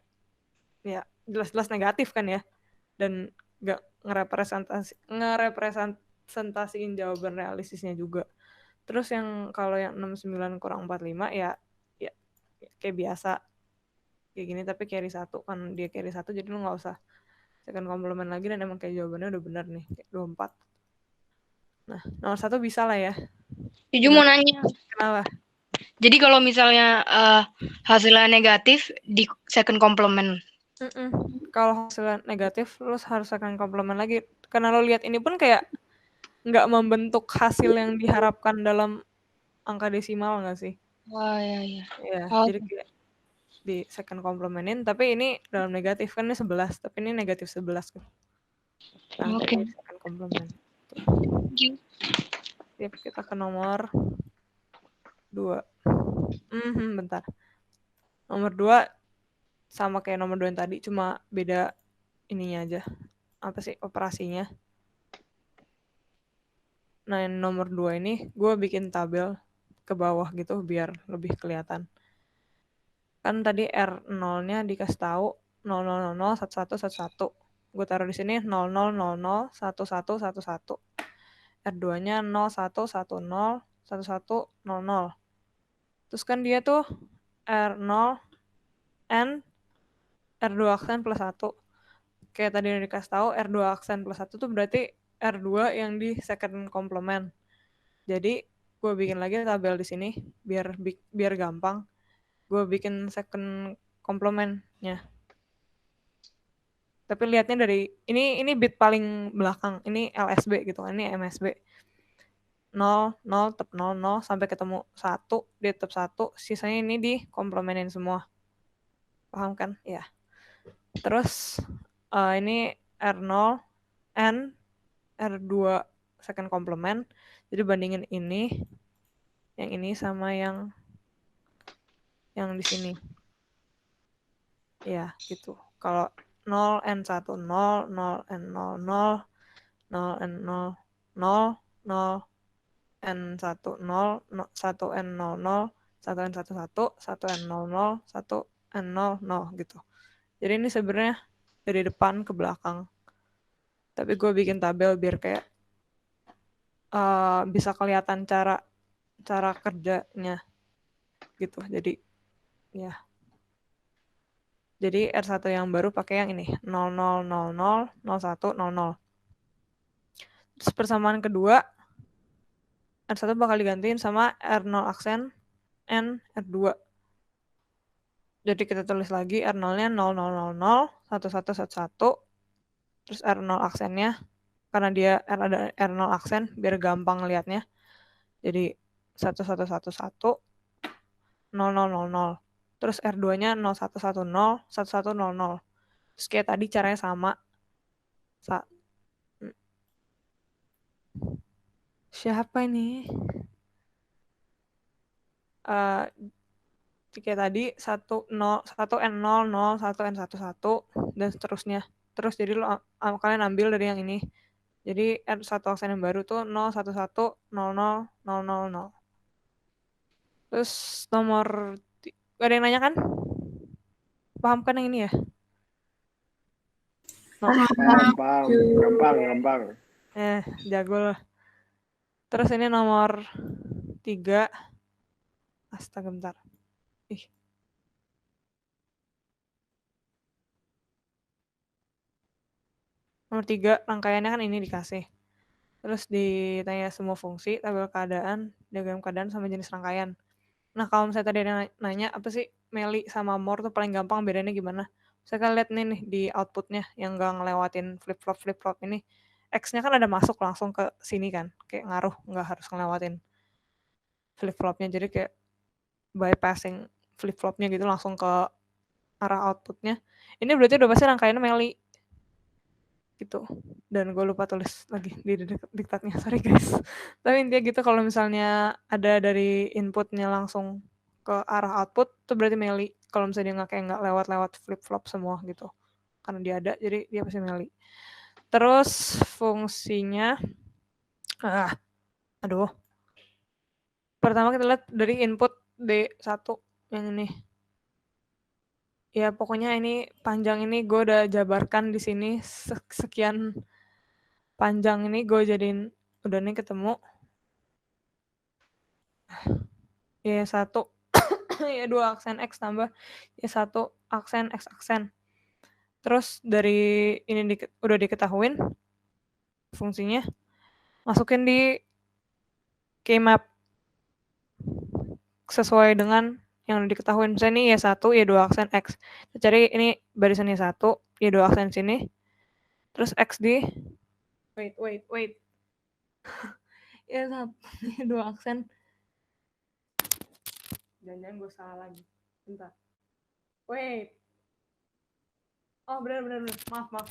jelas-jelas negatif kan ya, dan nggak ngerepresentasiin jawaban realistisnya juga. Terus yang kalau yang 69 kurang 45 ya kayak biasa kayak gini, tapi carry 1 kan, dia carry 1 jadi lo nggak usah second complement lagi, dan emang kayak jawabannya udah benar nih, kayak 24. Nah, nomor 1 bisa lah ya. Jujur mau nanya. Kenapa? Jadi kalau misalnya hasilnya negatif di second complement. Kalau hasilnya negatif, lo harus second complement lagi. Karena lo lihat ini pun kayak nggak membentuk hasil yang diharapkan dalam angka desimal nggak sih? Wah, ya. Ya, Oh. jadi kayak di second complementin, tapi ini dalam negatif kan, ini 11, tapi ini negatif 11 kan. Angkanya Oke. second complement. Yep, kita ke nomor 2. Bentar. Nomor 2 sama kayak nomor 2 yang tadi, cuma beda ininya aja. Apa sih operasinya? Nah, yang nomor 2 ini gue bikin tabel ke bawah gitu biar lebih kelihatan. Kan tadi R0-nya dikasih tahu 0000 1111. Gue taruh di sini 0000 1111. R2-nya 0110 1100. Terus kan dia tuh R0 N R2 aksen plus 1. Kayak tadi yang dikasih tahu R2 aksen plus 1 tuh berarti R2 yang di second complement. Jadi gue bikin lagi tabel di sini biar gampang. Gue bikin second complementnya. Tapi lihatnya dari ini bit paling belakang. Ini LSB gitu kan, ini MSB. 0 0 tetap 0 0 sampai ketemu 1, dia tetap 1, sisanya ini dikomplemenin semua. Paham kan? Ya. Terus ini R0 N R2 second complement. Jadi bandingin ini, yang ini sama yang di sini. Ya, gitu. Kalau 0N1 0, 0N0 0, 0N0 0, 0 N1 0, 1N00, 1N11, 1N00, 1N00 gitu. Jadi ini sebenarnya dari depan ke belakang. Tapi gue bikin tabel biar kayak bisa kelihatan cara kerjanya gitu. Jadi ya. Jadi R1 yang baru pakai yang ini 0000 01 00. Terus persamaan kedua R1 bakal digantiin sama R0 aksen N R2. Jadi kita tulis lagi R0-nya 0000, 1111, terus R0 aksennya, karena dia ada R0 aksen, biar gampang lihatnya. Jadi 1111, 0000. Terus R2-nya 0110, 1100. Terus kayak tadi caranya sama. Siapa ini? Kayak tadi 1N00, 1N11, dan seterusnya. Terus jadi kalian ambil dari yang ini. Jadi satu aksen yang baru tuh 01100000. Terus nomor gak ada yang nanya kan? Paham kan yang ini ya? Paham. Gampang. Jago lah. Terus ini nomor 3. Astaga, bentar. Nomor 3, rangkaiannya kan ini dikasih. Terus ditanya semua fungsi, tabel keadaan, diagram keadaan, sama jenis rangkaian. Nah, kalau misalnya tadi ada nanya, apa sih Meli sama More tuh paling gampang bedanya gimana? Saya kan lihat nih di outputnya yang nggak ngelewatin flip-flop ini. X-nya kan ada masuk langsung ke sini kan, kayak ngaruh, nggak harus ngelewatin flip-flopnya. Jadi kayak bypassing flip-flopnya gitu langsung ke arah outputnya. Ini berarti udah pasti rangkaiannya Meli gitu. Dan gue lupa tulis lagi di diktatnya, sorry guys. Tapi intinya gitu, kalau misalnya ada dari inputnya langsung ke arah output tuh berarti Meli. Kalau misalnya dia nggak lewat flip-flop semua gitu, karena dia ada, jadi dia pasti Meli. Terus fungsinya, pertama kita lihat dari input D1 yang ini. Ya pokoknya ini panjang ini gue udah jabarkan di sini, sekian panjang ini gue jadiin udah nih ketemu. Y1 Y2 aksen X tambah Y1 aksen X aksen. Terus dari ini udah diketahuin fungsinya, masukin di keymap sesuai dengan yang udah diketahuin. Misalnya ini Y1 Y2 aksen X. Kita cari ini barisan Y1 Y2 aksen sini. Terus X di wait. Y1 Y2 aksen. Jangan-jangan gue salah lagi. Bentar. Wait. Oh, benar. Maaf.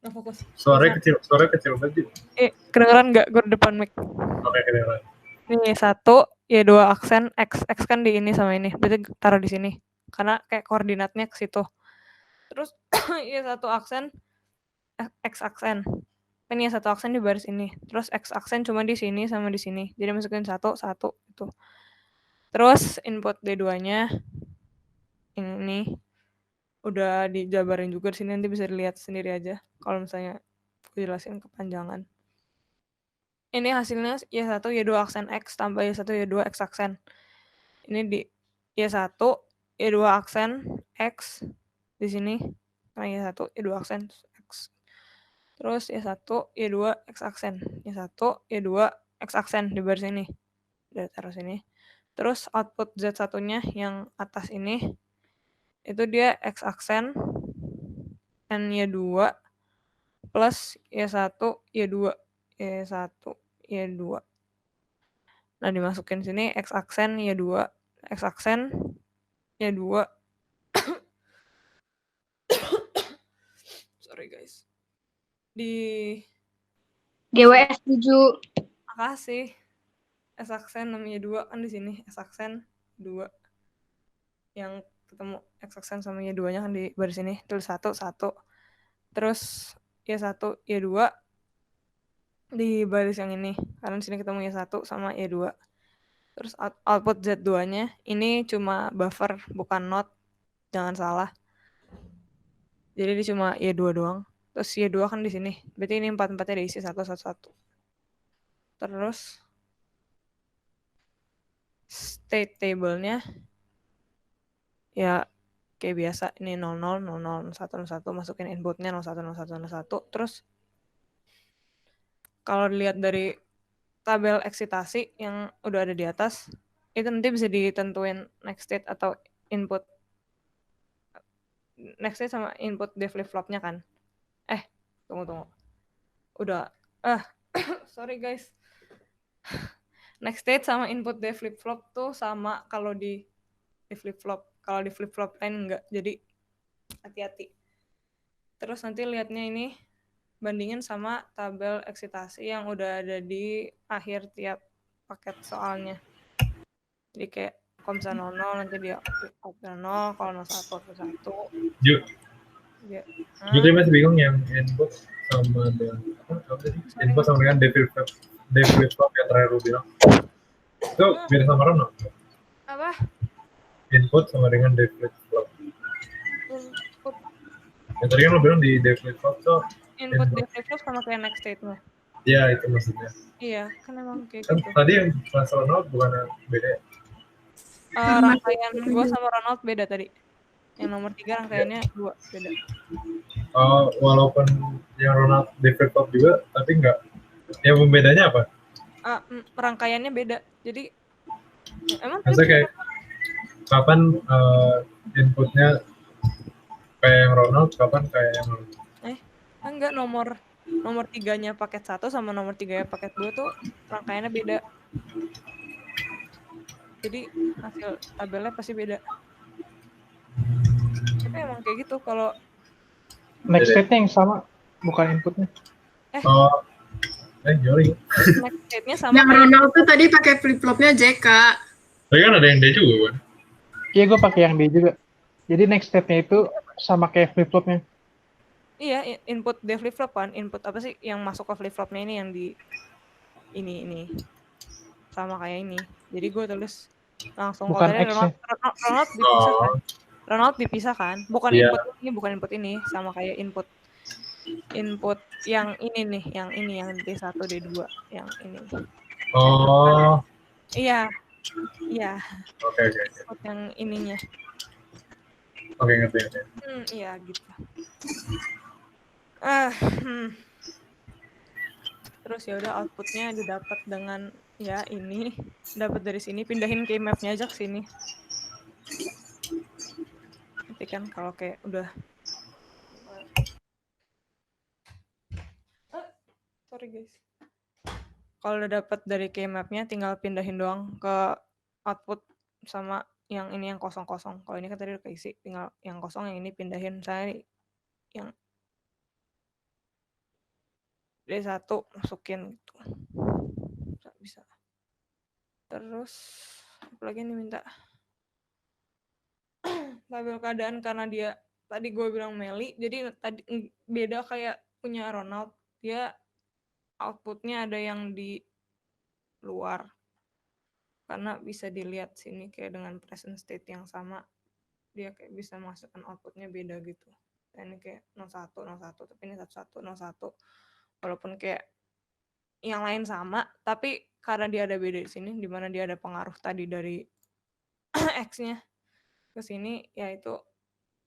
Nggak fokus. Suaranya kecil banget. Kedengeran nggak gue depan mic? Oke, kedengeran. Ini Y1, Y2 aksen, X kan di ini sama ini. Berarti taruh di sini. Karena kayak koordinatnya ke situ. Terus Y1 aksen, X aksen. Ini Y1 aksen di baris ini. Terus X aksen cuma di sini sama di sini. Jadi masukin 1 itu. Terus input D2-nya ini udah dijabarin juga di sini, nanti bisa dilihat sendiri aja kalau misalnya aku jelasin kepanjangan. Ini hasilnya Y1 Y2 aksen X tambah Y1 Y2 X aksen. Ini di Y1 Y2 aksen X di sini, karena Y1 Y2 aksen X. Terus Y1 Y2 X aksen. Y1 Y2 X aksen di baris ini. Udah taruh sini. Terus output Z1-nya yang atas ini itu dia X aksen N-Y2 plus Y1 Y2 Y2. Nah, dimasukin sini X aksen Y2 X aksen Y2. Sorry guys. Di GWS 7. Makasih. S aksen namanya 2 kan di sini. S aksen 2. Yang ketemu X aksen sama Y2-nya kan di baris ini. Tulis 1. Terus Y1 Y2 di baris yang ini. Karena di sini ketemu Y1 sama Y2. Terus output Z2-nya ini cuma buffer, bukan not. Jangan salah. Jadi ini cuma Y2 doang. Terus Y2 kan di sini. Berarti ini 4-4-nya diisi 1. Terus state table-nya ya kayak biasa, ini 00, 00, 01, masukin inputnya 01. Terus kalau dilihat dari tabel eksitasi yang udah ada di atas, itu nanti bisa ditentuin next state atau input next state sama input D flip-flopnya kan. Tunggu. Udah. Sorry guys. Next state sama input D flip-flop tuh sama kalau di flip-flop. Kalau di flip-flop lain enggak. Jadi hati-hati. Terus nanti lihatnya ini bandingin sama tabel eksitasi yang udah ada di akhir tiap paket soalnya. Jadi kayak kalau misalnya 00 nanti dia outputnya 0, kalau 01 output 1. Ya. Jadi masih bingung yang input sama dengan apa tadi? Input sama dengan D flip-flop yang terakhir lu bilang. Itu beda sama Ronald. Apa? Input sama dengan D flip-flop. Input Yang tadi kan lu bilang di D flip-flop tuh D flip-flop sama kayak next state-nya. iya itu maksudnya. Iya, kan emang kayak Kan gitu. tadi yang pas Ronald bukan beda ya? Rangkaian gue sama Ronald beda tadi. Yang nomor 3 rangkaiannya 2 beda. Walaupun yang Ronald di flip-flop juga, tapi enggak. Yang pembedanya apa? Rangkaiannya beda. Jadi emang Maksudnya kayak kapan inputnya kayak yang Ronald, kapan kayak yang enggak, nomor 3-nya paket 1 sama nomor 3-nya paket 2 tuh rangkaiannya beda. Jadi hasil tabelnya pasti beda. Tapi emang kayak gitu kalau Next state-nya yang sama, bukan inputnya. Jori. next state-nya sama. Yang Ronald tuh tadi pakai flip-flopnya JK. Tapi kan ada yang D juga kan? Iya, gue pakai yang D juga. Jadi next step-nya itu sama kayak flip-flopnya. Iya, input D flip-flop kan. Input apa sih yang masuk ke flip-flopnya ini yang di ini. Sama kayak ini. Jadi gue tulis langsung Bukan kalau tadi X-nya. Ronald dipisahkan. Ronald dipisahkan. Bukan Iya. input ini sama kayak input yang ini nih, yang D1, D2, yang ini. Oh. Iya. Oke. Input yang ininya. Oke, ngerti. Iya gitu. Terus ya udah outputnya didapat dengan ya ini, dapat dari sini, pindahin ke map-nya aja ke sini. Nanti kan kalau kayak udah sorry guys. Kalau udah dapat dari key map-nya tinggal pindahin doang ke output sama yang ini yang kosong-kosong. Kalau ini kan tadi udah keisi, tinggal yang kosong yang ini pindahin. Saya yang D1 masukin gitu. Bisa. Terus apalagi ini minta tabel keadaan karena dia tadi gue bilang Meli, jadi tadi beda kayak punya Ronald. Dia outputnya ada yang di luar. Karena bisa dilihat sini kayak dengan present state yang sama, dia kayak bisa masukkan outputnya beda gitu. Dan ini kayak 01, tapi ini 11, 01. Walaupun kayak yang lain sama, tapi karena dia ada beda di sini, di mana dia ada pengaruh tadi dari X-nya ke sini, ya itu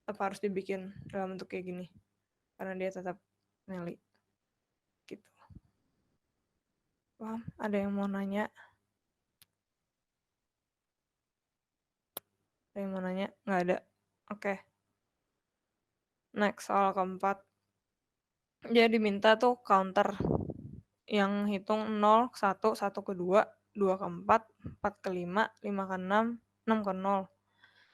tetap harus dibikin dalam bentuk kayak gini. Karena dia tetap Meli. Gitu. Paham? Ada yang mau nanya? Ada yang mau nanya? Nggak ada. Oke. Next, soal keempat. Dia diminta tuh counter yang hitung 0 ke 1, 1 ke 2, 2 ke 4, 4 ke 5, 5 ke 6, 6 ke 0.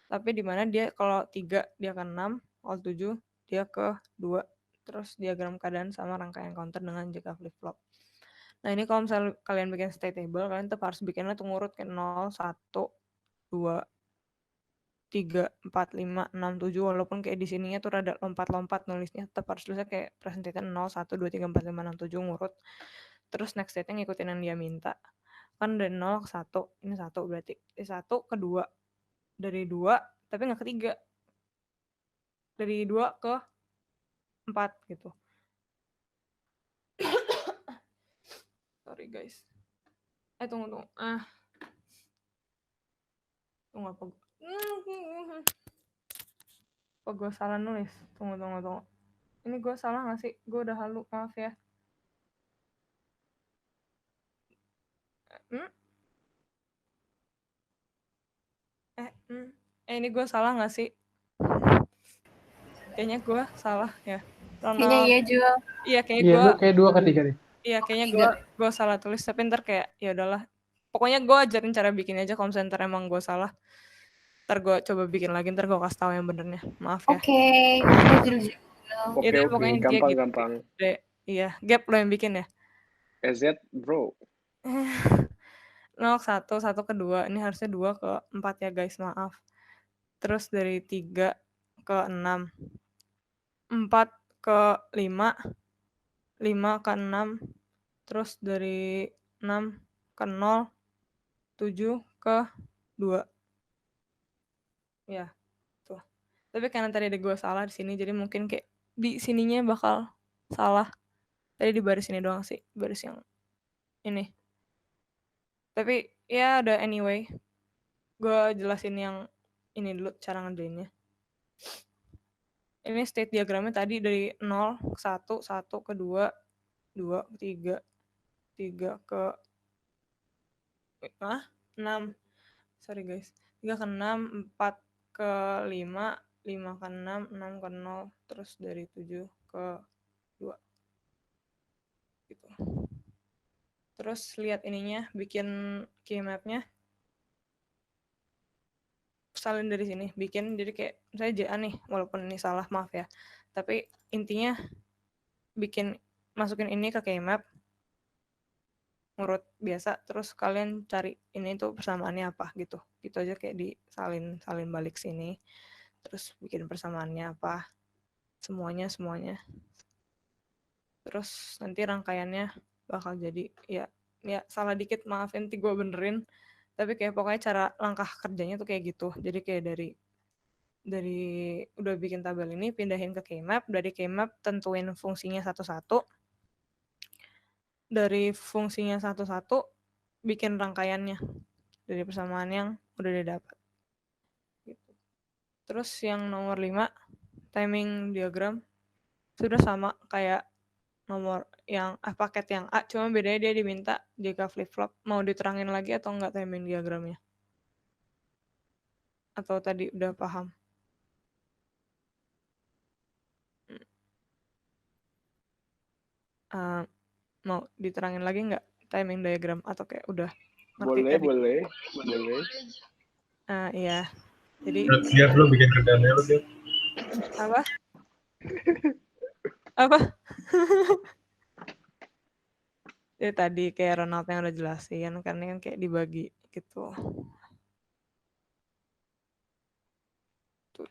Tapi di mana dia kalau 3 dia ke 6, kalau 7 dia ke 2. Terus diagram keadaan sama rangkaian counter dengan JK flip-flop. Nah ini kalau misalnya kalian bikin state table, kalian tetap harus bikinnya tuh ngurut ke 0, 1, 2, 3, 4, 5, 6, 7, walaupun kayak di sininya tuh rada lompat-lompat nulisnya, tetap harus tulisnya kayak presentasinya 0, 1, 2, 3, 4, 5, 6, 7 ngurut. Terus next state-nya ngikutin yang dia minta. Kan dari 0 ke 1, ini 1 berarti. Dari 1 ke 2. Dari 2, tapi nggak ke 3. Dari 2 ke 4 gitu. Sorry guys. Tunggu. Tunggu apa? Apa gue salah nulis? Tunggu. Ini gue salah nggak sih? Gue udah halu, maaf ya. Ini gue salah nggak sih? Kayaknya gue salah ya. Kayaknya iya juga. Iya, kayaknya Iya, gue. lu kayak 2 ke 3 deh. Iya, kayaknya Tiga. gue salah tulis. Tapi ntar kayak ya udahlah. Pokoknya gue ajarin cara bikin aja. Kalau misalnya ntar emang gue salah, ntar gue coba bikin lagi. Ntar gue kasih tahu yang benernya. Maaf ya. Oke, deal. Oke, Yaudah, oke. pokoknya dia Gampang-gampang. gitu. Iya, Gap lo yang bikin ya. EZ, bro. 0 ke 1, 1 ke 2. Ini harusnya 2 ke 4 ya guys, maaf. Terus dari 3 ke 6. 4 ke 5. 5 ke 6. Terus dari 6 ke 0. 7 ke 2. Ya, tuh. Tapi karena tadi ada gue salah di sini, jadi mungkin kayak di sininya bakal salah. Tadi di baris ini doang sih, baris yang ini. Tapi ya udah anyway. Gue jelasin yang ini dulu cara ngerjainnya. Ini state diagramnya tadi dari 0 ke 1, 1 ke 2, 2 ke 3, 3 ke 6. Sorry guys. 3 ke 6, 4 ke 5, 5 ke 6, 6 ke 0, terus dari 7 ke 2. Gitu. Terus lihat ininya, bikin key map-nya. Salin dari sini, bikin jadi kayak saya JA nih, walaupun ini salah, maaf ya. Tapi intinya masukin ini ke key map, ngurut biasa, terus kalian cari ini tuh persamaannya apa gitu. Gitu aja kayak disalin balik sini. Terus bikin persamaannya apa. Semuanya. Terus nanti rangkaiannya bakal jadi ya salah dikit, maafin, nanti gue benerin. Tapi kayak pokoknya cara langkah kerjanya tuh kayak gitu. Jadi kayak dari udah bikin tabel ini, pindahin ke Keymap. Dari Keymap tentuin fungsinya satu-satu. Dari fungsinya satu-satu, bikin rangkaiannya. Dari persamaan yang udah didapat. Gitu. Terus yang nomor 5, timing diagram. Sudah sama kayak nomor yang paket yang A, cuma bedanya dia diminta jika flip-flop. Mau diterangin lagi atau enggak timing diagramnya? Atau tadi udah paham? Mau diterangin lagi nggak timing diagram atau kayak udah ngerti tadi? Boleh. Iya. Jadi Biar lu bikin kerjaannya lu dia. apa? Jadi tadi kayak Ronald yang udah jelasin, kan ini kan kayak dibagi gitu. Tuh.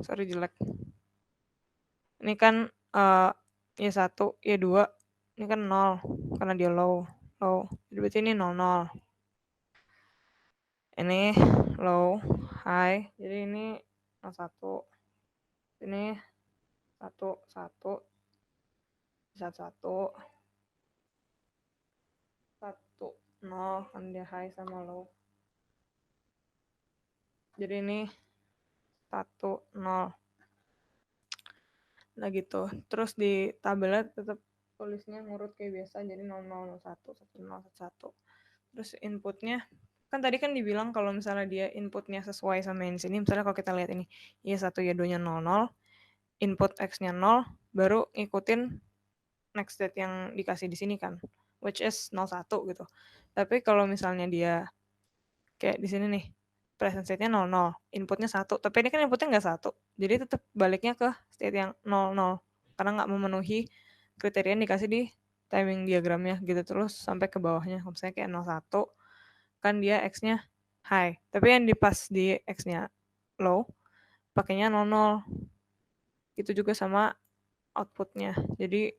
Sorry jelek. Ini kan ya 1, ya 2. Ini kan 0 karena dia low. Jadi berarti ini 0. Ini low, high. Jadi ini 01. Ini 1, 1. 1, 0 kan dia high sama low. Jadi ini 1, 0. Nah gitu. Terus di tabelnya tetap tulisnya ngurut kayak biasa. Jadi 00, 01, 10, 11. Terus inputnya, kan tadi kan dibilang kalau misalnya dia inputnya sesuai sama yang sini. Misalnya kalau kita lihat ini, Y1, Y2-nya 00, input X-nya 0, baru ngikutin next state yang dikasih di sini kan. Which is 01 gitu. Tapi kalau misalnya dia kayak di sini nih, present state-nya 00, inputnya 1. Tapi ini kan inputnya nggak 1. Jadi tetap baliknya ke state yang 00. Karena nggak memenuhi kriteria yang dikasih di timing diagramnya gitu terus sampai ke bawahnya. Misalnya kayak 01, kan dia X-nya high. Tapi yang pas di X-nya low, pakainya 00. Itu juga sama outputnya. Jadi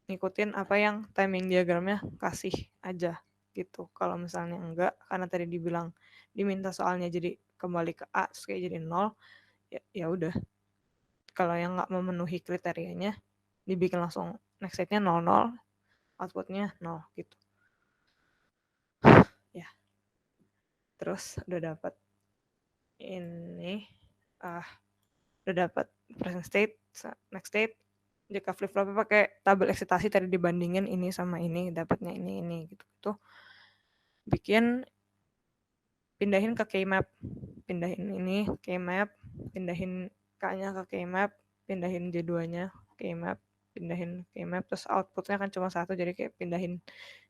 ngikutin apa yang timing diagramnya kasih aja gitu. Kalau misalnya enggak, karena tadi dibilang diminta soalnya jadi kembali ke A terus kayak jadi 0, ya udah. Kalau yang nggak memenuhi kriterianya, dibikin langsung next state-nya 00, outputnya 0 gitu. Ya. Terus udah dapat ini, udah dapat present state, next state. Jika flip-flopnya pakai tabel eksitasi tadi dibandingin ini sama ini, dapatnya ini gitu. Tuh pindahin ke Keymap. Pindahin ini Keymap, pindahin K-nya ke Keymap, pindahin J2-nya ke IMAP, pindahin ke IMAP, terus outputnya kan cuma satu, jadi kayak pindahin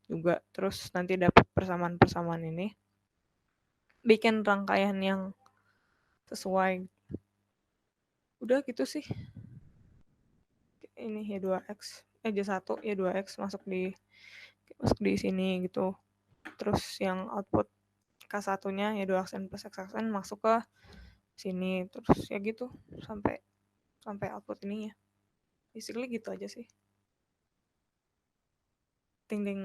juga. Terus nanti dapat persamaan-persamaan ini, bikin rangkaian yang sesuai. Udah gitu sih. Ini Y2X, J1, Y2X masuk di sini gitu. Terus yang output K1-nya Y2 aksen plus X aksen masuk ke sini, terus ya gitu sampai output ininya. Basically gitu aja sih. Ting ding.